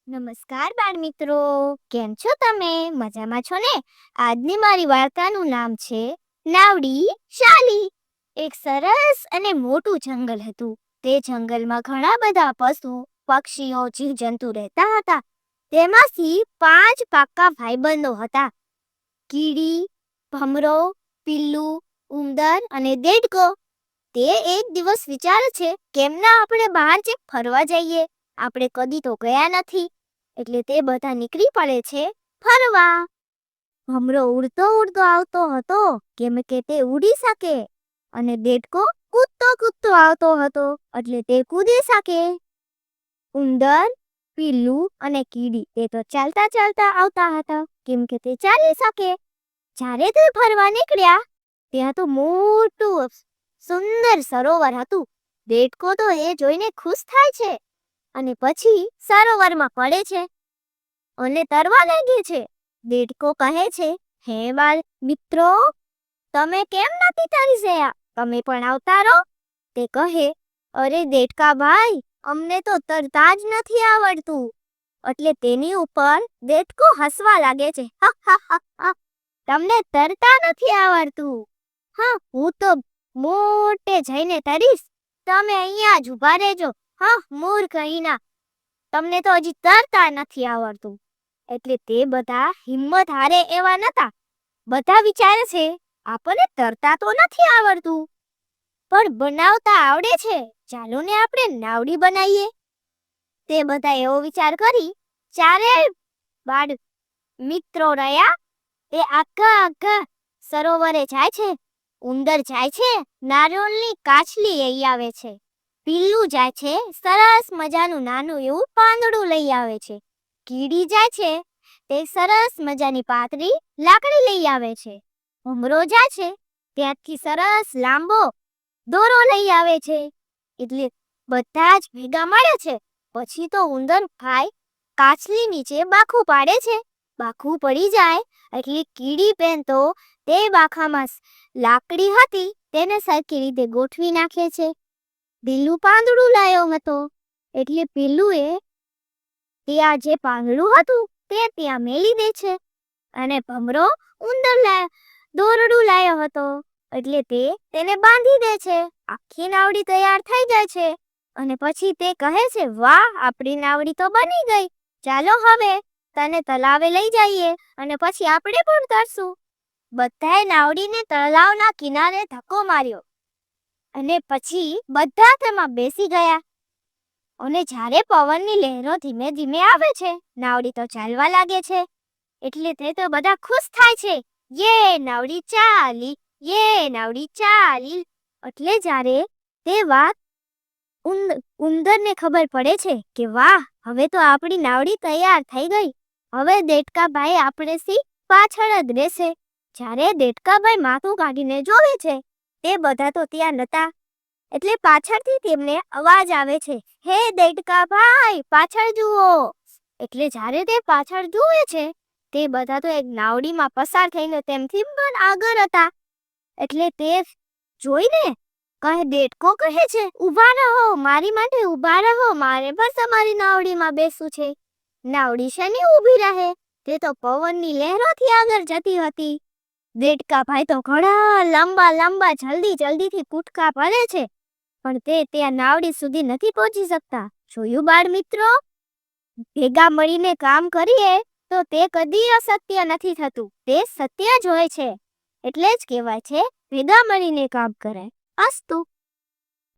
નમસ્કાર બાળ મિત્રો, કેમ છો તમે? મજામાં છો ને? આજની મારી વાર્તાનું નામ છે નાવડી શાલી. એક સરસ અને મોટું જંગલ હતું. તે જંગલમાં ઘણા બધા પશુ, પક્ષીઓ, જીવજંતુ રહેતા હતા. તેમાંથી 5 પાક્કા ભાઈબંધો હતા: કીડી, ભમરો, પિલ્લું, ઉંદર અને દેડકો. તે એક દિવસ વિચારે છે, કેમ ના આપણે બહાર ફરવા જઈએ? આપણે કદી તો ગયા નથી. એટલે તે બધા નીકળી પડે છે ફરવા. ભમરો ઉડતો ઉડતો આવતો હતો, કેમ કે તે ઉડી શકે, અને દેડકો કૂદતો કૂદતો આવતો હતો, એટલે તે કૂદી શકે. ઉંદર, પિલ્લું અને કીડી તે તો ચાલતા ચાલતા આવતા હતા, કેમ કે તે ચાલી શકે. જ્યારે તે ફરવા નીકળ્યા, ત્યાં તો મોટું સુંદર સરોવર હતું. દેડકો તો એ જોઈને ખુશ થાય છે, અને પછી સરોવરમાં પડે છે અને તરવા લાગે છે. દેડકો કહે છે, હે બાળ મિત્રો, તમે કેમ નથી તરી ગયા? તમે પણ આવતા રહો. તે કહે, અરે દેડકા ભાઈ, અમને તો તરતા જ નથી આવડતું. એટલે તેની ઉપર દેડકો હસવા લાગે છે. હા હા હા હા, તમને તરતા નથી આવડતું? હા, હું તો મોટે જઈને તરીશ. તમે અહીંયા જ ઊભા રહેજો. હા, મૂર્ખ અહીંના, તમને તો હજી તરતા નથી આવડતું. એટલે તે બધા હિંમત હારે એવા નતા. બધા વિચારે છે, આપણને તરતા તો નથી આવડતું, પણ બનાવતા આવડે છે. ચાલો ને આપણે નાવડી બનાવીએ. તે બધા એવો વિચાર કરી ચારે બાળ મિત્રો રહ્યા. તે આખા સરોવરે જાય છે. ઉંદર જાય છે, નારિયેળની કાચલી લઈ આવે છે. પિલ્લું જાય છે, સરસ મજાનું નાનું એવું પાંદડું લઈ આવે છે. કીડી જાય છે, તે સરસ મજાની પાતળી લાકડી લઈ આવે છે. ભમરો જાય છે, ત્યાંથી સરસ લાંબો દોરો લઈ આવે છે. એટલે બધા જ ભેગા મળે છે. પછી તો ઉંદર ભાઈ કાચલી નીચે બાખું પાડે છે. બાખું પડી જાય એટલે કીડી બેન તો તે બાખામાં લાકડી હતી તેને સરખી રીતે ગોઠવી નાખે છે. પિલ્લું પાંદડું લાયો હતો, એટલે પિલ્લુએ ત્યાં જે પાંદડું હતું તે ત્યાં મેલી દે છે. અને ભમરો ઉંદર દોરડું લાયો હતો, એટલે તેને બાંધી દે છે. આખી નાવડી તૈયાર થઈ જાય છે. અને પછી તે કહે છે, વાહ, આપણી નાવડી તો બની ગઈ. ચાલો હવે તને તલાવે લઈ જઈએ, અને પછી આપણે પણ તરશું. બધાએ નાવડીને તળાવના કિનારે ધક્કો માર્યો, અને પછી બધા તેમાં બેસી ગયા. અને જ્યારે પવનની લહેરો ધીમે ધીમે આવે છે, નાવડી તો ચાલવા લાગે છે. એટલે તે તો બધા ખુશ થાય છે. યે નાવડી ચાલી, યે નાવડી ચાલી. એટલે જ્યારે તે વાત ઉંદરને ખબર પડે છે કે વાહ, હવે તો આપણી નાવડી તૈયાર થઈ ગઈ. હવે દેડકાભાઈ આપણે પાછળ જ રહેશે. જ્યારે દેડકાભાઈ માથું કાઢીને જોવે છે, તે બધા તો ત્યાં નતા. એટલે પાછળથી તેમને અવાજ આવે છે, હે દેડકાભાઈ, પાછળ જુઓ. એટલે જ્યારે તે પાછળ જુએ છે, તે બધા તો એક નાવડીમાં પસાર થઈને તેમથી પણ આગળ હતા. એટલે તે જોઈને દેડકો કહે છે, ઊભા રહો, મારી માટે ઊભા રહો, મારે બસ તમારી નાવડીમાં બેસવું છે. નાવડી શેની ઊભી રહે? તે તો પવનની લહેરોથી આગળ જતી હતી. દેડકાભાઈ તો ઘણા લાંબા જલ્દીથી કૂદકા ભરે છે, પણ તે ત્યાં નાવડી સુધી નથી પહોંચી શકતા. જોયું બાળ મિત્રો? ભેગા મળીને કામ કરીએ તો તે કદી અસત્ય નથી થતું, તે સત્ય જ હોય છે. એટલે જ કહેવાય છે, ભેગા મળીને કામ કરે. અસ્તુ.